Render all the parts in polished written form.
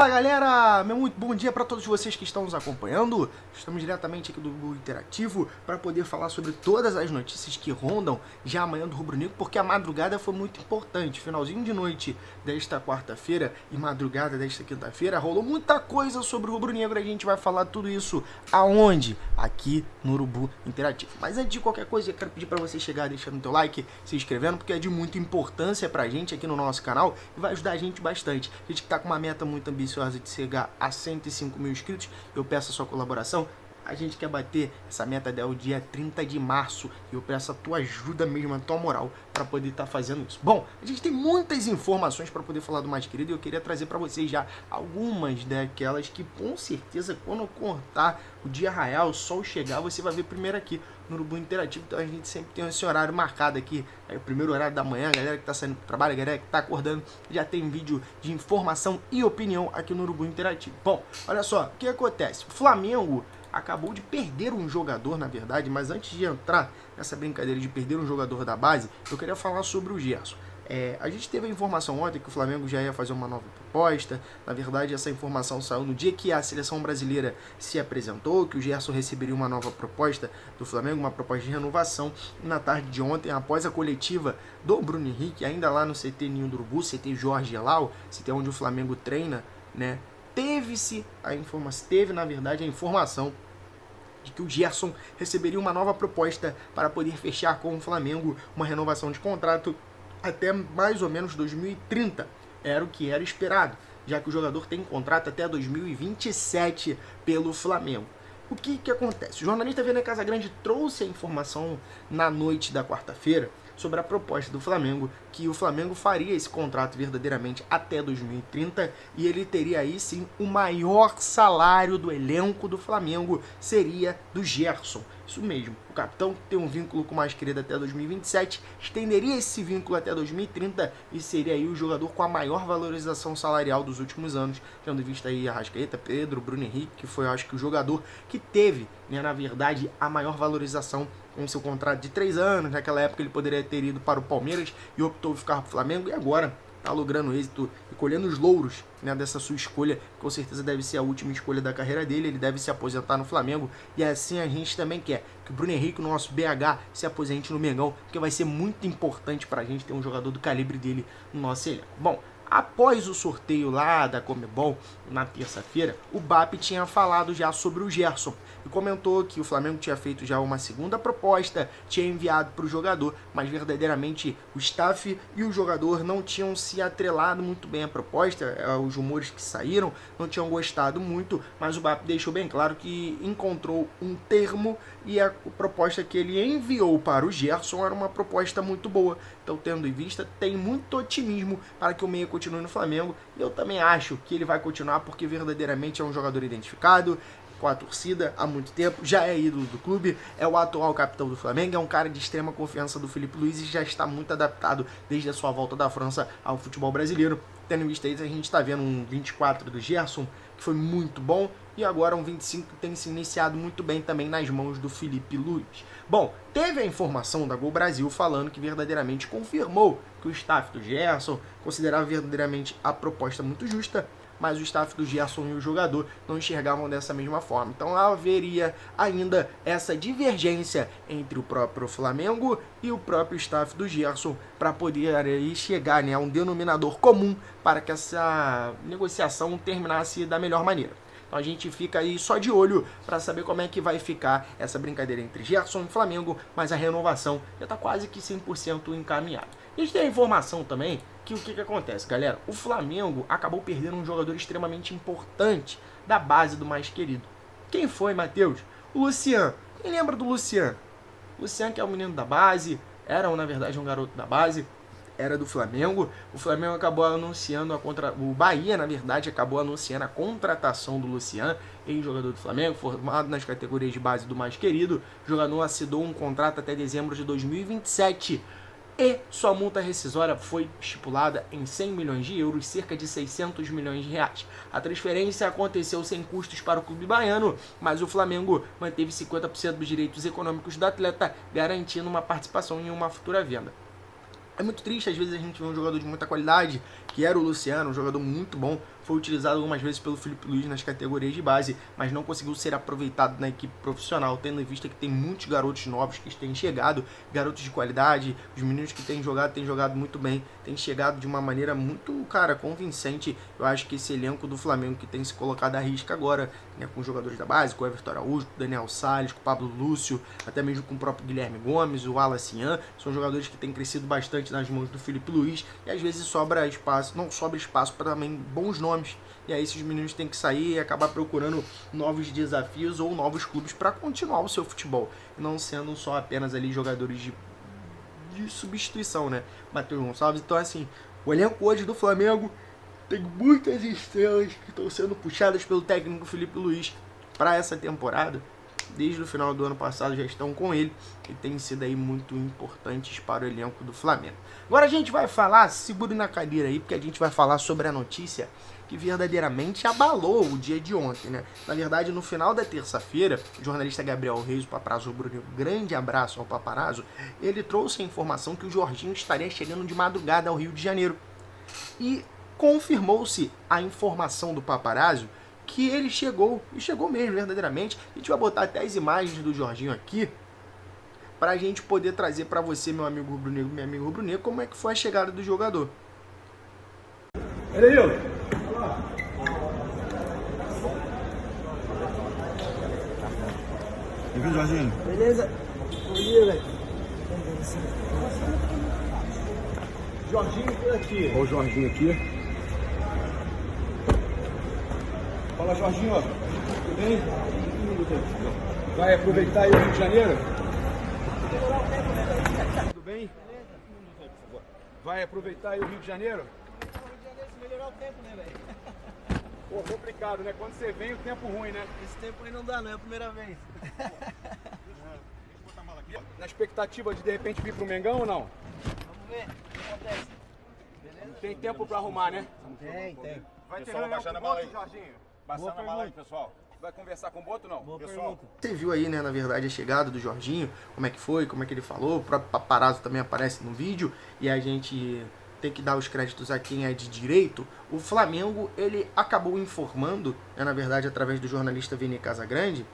Fala galera, meu muito bom dia para todos vocês que estão nos acompanhando. Estamos diretamente aqui do Google Interativo para poder falar sobre todas as notícias que rondam já amanhã do Rubro Negro, porque a madrugada foi muito importante. Finalzinho de noite desta quarta-feira e madrugada desta quinta-feira rolou muita coisa sobre o Rubro Negro. A gente vai falar tudo isso aonde? Aqui no Urubu Interativo. Mas antes de qualquer coisa, eu quero pedir para você chegar deixando o teu like, se inscrevendo, porque é de muita importância pra gente aqui no nosso canal e vai ajudar a gente bastante. A gente que tá com uma meta muito ambiciosa de chegar a 105 mil inscritos, eu peço a sua colaboração. A gente quer bater essa meta até o dia 30 de março e eu peço a tua ajuda mesmo, a tua moral para poder estar fazendo isso. Bom, a gente tem muitas informações para poder falar do mais querido e eu queria trazer para vocês já algumas daquelas que com certeza quando eu cortar o dia raiar, o sol chegar, você vai ver primeiro aqui no Urubu Interativo. Então a gente sempre tem esse horário marcado aqui, é o primeiro horário da manhã, a galera que tá saindo pro trabalho, a galera que tá acordando, já tem vídeo de informação e opinião aqui no Urubu Interativo. Bom, olha só, o que acontece? O Flamengo acabou de perder um jogador, na verdade, mas antes de entrar nessa brincadeira de perder um jogador da base, eu queria falar sobre o Gerson. A gente teve a informação ontem que o Flamengo já ia fazer uma nova proposta. Na verdade, essa informação saiu no dia que a seleção brasileira se apresentou, que o Gerson receberia uma nova proposta do Flamengo, uma proposta de renovação. Na tarde de ontem, após a coletiva do Bruno Henrique, ainda lá no CT Ninho do Urubu, CT Jorge Elal, CT onde o Flamengo treina, né? Teve na verdade a informação de que o Gerson receberia uma nova proposta para poder fechar com o Flamengo uma renovação de contrato até mais ou menos 2030. Era o que era esperado, já que o jogador tem contrato até 2027 pelo Flamengo. O que acontece? O jornalista Vene Casagrande trouxe a informação na noite da quarta-feira sobre a proposta do Flamengo, que o Flamengo faria esse contrato verdadeiramente até 2030 e ele teria aí sim o maior salário do elenco do Flamengo, seria do Gerson. Isso mesmo, o capitão tem um vínculo com o mais querido até 2027, estenderia esse vínculo até 2030 e seria aí o jogador com a maior valorização salarial dos últimos anos, tendo visto aí Arrascaeta, Pedro, Bruno Henrique, que foi, acho que, o jogador que teve, né, na verdade, a maior valorização com seu contrato de 3 anos. Naquela época ele poderia ter ido para o Palmeiras e optou por ficar para o Flamengo e agora está logrando êxito e colhendo os louros, né, dessa sua escolha, que com certeza deve ser a última escolha da carreira dele. Ele deve se aposentar no Flamengo e assim a gente também quer que o Bruno Henrique, o nosso BH, se aposente no Mengão, porque vai ser muito importante para a gente ter um jogador do calibre dele no nosso elenco. Bom, após o sorteio lá da Comebol, na terça-feira, o BAP tinha falado já sobre o Gerson e comentou que o Flamengo tinha feito já uma segunda proposta, tinha enviado para o jogador, mas verdadeiramente o staff e o jogador não tinham se atrelado muito bem à proposta. Os rumores que saíram não tinham gostado muito, mas o BAP deixou bem claro que encontrou um termo e a proposta que ele enviou para o Gerson era uma proposta muito boa. Então, tendo em vista, tem muito otimismo para que o meia continue no Flamengo e eu também acho que ele vai continuar porque verdadeiramente é um jogador identificado com a torcida há muito tempo, já é ídolo do clube, é o atual capitão do Flamengo, é um cara de extrema confiança do Felipe Luiz e já está muito adaptado desde a sua volta da França ao futebol brasileiro. Tendo em vista isso, a gente está vendo um 24 do Gerson, que foi muito bom, e agora um 25 que tem se iniciado muito bem também nas mãos do Felipe Luiz. Bom, teve a informação da Gol Brasil falando que verdadeiramente confirmou que o staff do Gerson considerava verdadeiramente a proposta muito justa, mas o staff do Gerson e o jogador não enxergavam dessa mesma forma. Então haveria ainda essa divergência entre o próprio Flamengo e o próprio staff do Gerson para poder aí chegar, né, a um denominador comum para que essa negociação terminasse da melhor maneira. Então a gente fica aí só de olho para saber como é que vai ficar essa brincadeira entre Gerson e Flamengo, mas a renovação já está quase que 100% encaminhada. A gente tem a informação também que o que acontece, galera? O Flamengo acabou perdendo um jogador extremamente importante da base do mais querido. Quem foi, Matheus? O Lucian. Quem lembra do Lucian? Lucian, que é o menino da base, era na verdade um garoto da base, era do Flamengo. O Flamengo acabou anunciando o Bahia, na verdade, acabou anunciando a contratação do Lucian, ex-jogador do Flamengo, formado nas categorias de base do mais querido. O jogador assinou um contrato até dezembro de 2027 e sua multa rescisória foi estipulada em 100 milhões de euros, cerca de 600 milhões de reais. A transferência aconteceu sem custos para o clube baiano, mas o Flamengo manteve 50% dos direitos econômicos do atleta, garantindo uma participação em uma futura venda. É muito triste, às vezes a gente vê um jogador de muita qualidade, que era o Luciano, um jogador muito bom, foi utilizado algumas vezes pelo Filipe Luís nas categorias de base, mas não conseguiu ser aproveitado na equipe profissional, tendo em vista que tem muitos garotos novos que têm chegado, garotos de qualidade, os meninos que têm jogado muito bem, têm chegado de uma maneira muito, cara, convincente. Eu acho que esse elenco do Flamengo que tem se colocado à risca agora, né, com os jogadores da base, com o Everton Araújo, com o Daniel Salles, com o Pablo Lúcio, até mesmo com o próprio Guilherme Gomes, o Wallace Ian, são jogadores que têm crescido bastante nas mãos do Filipe Luís, e às vezes sobra espaço, não sobra espaço para também bons nomes, e aí esses meninos têm que sair e acabar procurando novos desafios ou novos clubes para continuar o seu futebol, e não sendo só apenas ali jogadores de substituição, né? Matheus Gonçalves. Então, assim, o elenco hoje do Flamengo tem muitas estrelas que estão sendo puxadas pelo técnico Filipe Luís para essa temporada. Desde o final do ano passado já estão com ele e têm sido aí muito importantes para o elenco do Flamengo. Agora a gente vai falar, segure na cadeira aí, porque a gente vai falar sobre a notícia que verdadeiramente abalou o dia de ontem, né? Na verdade, no final da terça-feira, o jornalista Gabriel Reis, o Paparazzo Bruno, grande abraço ao Paparazzo, ele trouxe a informação que o Jorginho estaria chegando de madrugada ao Rio de Janeiro. E confirmou-se a informação do Paparazzo que ele chegou, e chegou mesmo, verdadeiramente. A gente vai botar até as imagens do Jorginho aqui, para a gente poder trazer para você, meu amigo rubro-negro, minha amiga rubro-negro, como é que foi a chegada do jogador. Peraí, bem-vindo, Jorginho. Beleza? Bom dia, velho. Jorginho por aqui. Olha o Jorginho aqui. Fala, Jorginho. Tudo bem? Vai aproveitar aí o Rio de Janeiro? Tudo bem? Vai aproveitar aí o Rio de Janeiro? Se melhorar o tempo, né, velho? Pô, complicado, né? Quando você vem, o tempo ruim, né? Esse tempo aí não dá, não é a primeira vez. Na expectativa de repente vir pro Mengão ou não? Vamos ver o que acontece. Beleza? Tem tempo pra arrumar, né? Tem. Vai ter Pessoal, reunião baixando com a o mala Boto, aí. Jorginho? Passando a mala aí, pessoal. Vai conversar com o Boto ou não? Boa Pessoal, pergunta. Você viu aí, né, na verdade, a chegada do Jorginho, como é que foi, como é que ele falou, o próprio Paparazzo também aparece no vídeo, e a gente tem que dar os créditos a quem é de direito. O Flamengo, ele acabou informando, né, na verdade, através do jornalista Vini Casagrande,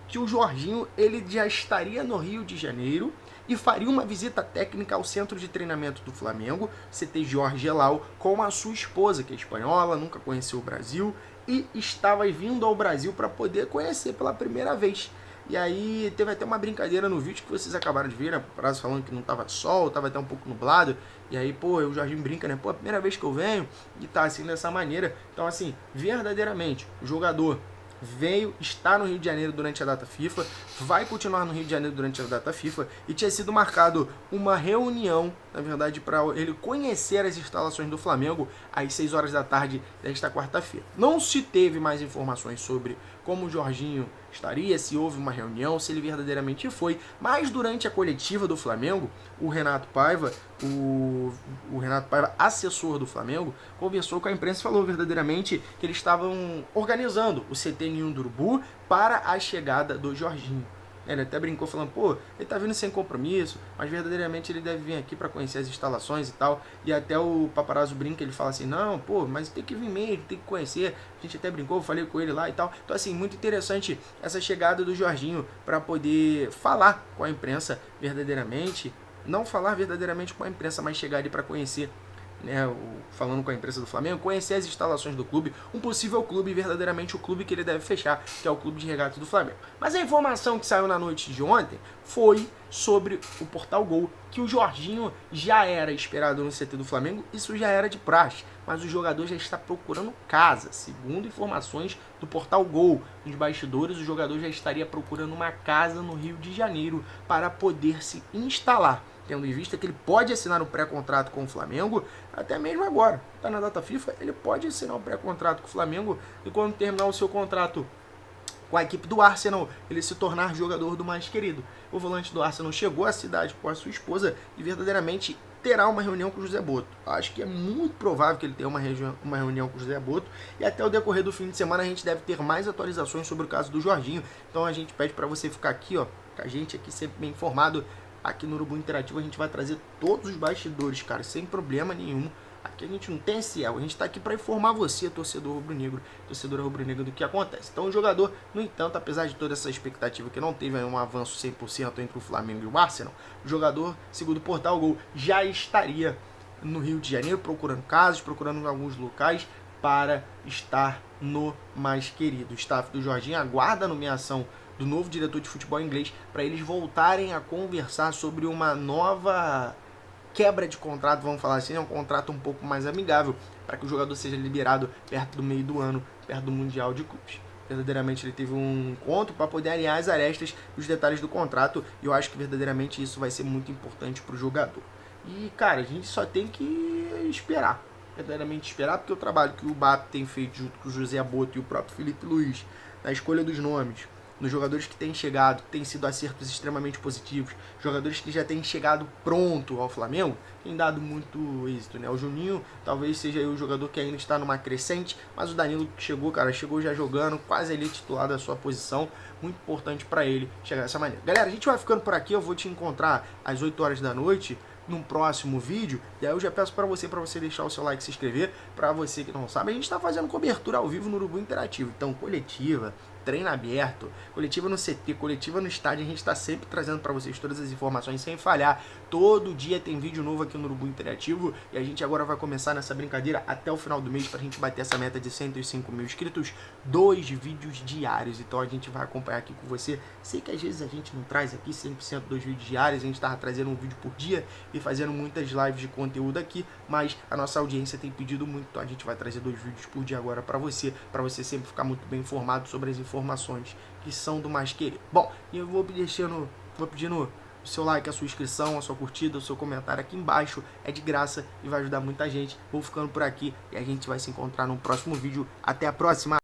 que o Jorginho, ele já estaria no Rio de Janeiro e faria uma visita técnica ao centro de treinamento do Flamengo, CT Jorge Elal, com a sua esposa, que é espanhola, nunca conheceu o Brasil, e estava vindo ao Brasil para poder conhecer pela primeira vez. E aí teve até uma brincadeira no vídeo que vocês acabaram de ver, né? O Prazo falando que não tava sol, tava até um pouco nublado. E aí, pô, o Jorginho brinca, né? Pô, a primeira vez que eu venho e tá assim dessa maneira. Então, assim, verdadeiramente, o jogador veio, está no Rio de Janeiro durante a data FIFA, vai continuar no Rio de Janeiro durante a data FIFA, e tinha sido marcado uma reunião, na verdade, para ele conhecer as instalações do Flamengo às 6 horas da tarde desta quarta-feira. Não se teve mais informações sobre como o Jorginho estaria, se houve uma reunião, se ele verdadeiramente foi, mas durante a coletiva do Flamengo, o Renato Paiva, assessor do Flamengo, conversou com a imprensa e falou verdadeiramente que eles estavam organizando o CT Ninho do Urubu para a chegada do Jorginho. Ele até brincou falando, pô, ele tá vindo sem compromisso, mas verdadeiramente ele deve vir aqui para conhecer as instalações e tal. E até o Paparazzo brinca, ele fala assim, não, pô, mas tem que vir mesmo, tem que conhecer. A gente até brincou, eu falei com ele lá e tal. Então, assim, muito interessante essa chegada do Jorginho para poder falar com a imprensa verdadeiramente. Não falar verdadeiramente com a imprensa, mas chegar ali para conhecer, né, falando com a imprensa do Flamengo, conhecer as instalações do clube, um possível clube, verdadeiramente o clube que ele deve fechar, que é o Clube de Regatas do Flamengo. Mas a informação que saiu na noite de ontem foi sobre o Portal Gol, que o Jorginho já era esperado no CT do Flamengo, isso já era de praxe, mas o jogador já está procurando casa. Segundo informações do Portal Gol, nos bastidores, o jogador já estaria procurando uma casa no Rio de Janeiro para poder se instalar, tendo em vista que ele pode assinar um pré-contrato com o Flamengo, até mesmo agora, está na data FIFA, ele pode assinar um pré-contrato com o Flamengo e quando terminar o seu contrato com a equipe do Arsenal, ele se tornar jogador do mais querido. O volante do Arsenal chegou à cidade com a sua esposa e verdadeiramente terá uma reunião com o José Boto. Acho que é muito provável que ele tenha uma reunião com o José Boto e até o decorrer do fim de semana a gente deve ter mais atualizações sobre o caso do Jorginho. Então a gente pede para você ficar aqui, ó, com a gente aqui sempre bem informado. Aqui no Urubu Interativo a gente vai trazer todos os bastidores, cara, sem problema nenhum. Aqui a gente não tem esse erro, a gente está aqui para informar você, torcedora rubro-negro, do que acontece. Então o jogador, no entanto, apesar de toda essa expectativa que não teve um avanço 100% entre o Flamengo e o Arsenal, o jogador, segundo o Portal Gol, já estaria no Rio de Janeiro procurando casas, procurando alguns locais para estar no mais querido. O staff do Jorginho aguarda a nomeação do novo diretor de futebol inglês para eles voltarem a conversar sobre uma nova quebra de contrato, vamos falar assim, um contrato um pouco mais amigável, para que o jogador seja liberado perto do meio do ano, perto do Mundial de Clubes. Verdadeiramente ele teve um encontro para poder alinhar as arestas e os detalhes do contrato, e eu acho que verdadeiramente isso vai ser muito importante para o jogador. E, cara, a gente só tem que esperar, verdadeiramente esperar, porque o trabalho que o BAP tem feito junto com o José Boto e o próprio Felipe Luiz, na escolha dos nomes, nos jogadores que têm chegado, que têm sido acertos extremamente positivos, jogadores que já têm chegado pronto ao Flamengo, tem dado muito êxito, né? O Juninho talvez seja o jogador que ainda está numa crescente, mas o Danilo chegou, cara, chegou já jogando, quase ali titular da sua posição, muito importante para ele chegar dessa maneira. Galera, a gente vai ficando por aqui, eu vou te encontrar às 8 horas da noite, num próximo vídeo, e aí eu já peço para você deixar o seu like, se inscrever. Para você que não sabe, a gente está fazendo cobertura ao vivo no Urubu Interativo, então coletiva, treino aberto, coletiva no CT, coletiva no estádio, a gente está sempre trazendo para vocês todas as informações sem falhar. Todo dia tem vídeo novo aqui no Urubu Interativo, e a gente agora vai começar nessa brincadeira até o final do mês para a gente bater essa meta de 105 mil inscritos, 2 vídeos diários. Então a gente vai acompanhar aqui com você. Sei que às vezes a gente não traz aqui 100% 2 vídeos diários, a gente estava trazendo um vídeo por dia e fazendo muitas lives de conteúdo aqui, mas a nossa audiência tem pedido muito, então a gente vai trazer 2 vídeos por dia agora para você sempre ficar muito bem informado sobre as informações que são do mais querido. Bom, e eu vou pedindo o seu like, a sua inscrição, a sua curtida, o seu comentário aqui embaixo, é de graça e vai ajudar muita gente. Vou ficando por aqui e a gente vai se encontrar no próximo vídeo. Até a próxima!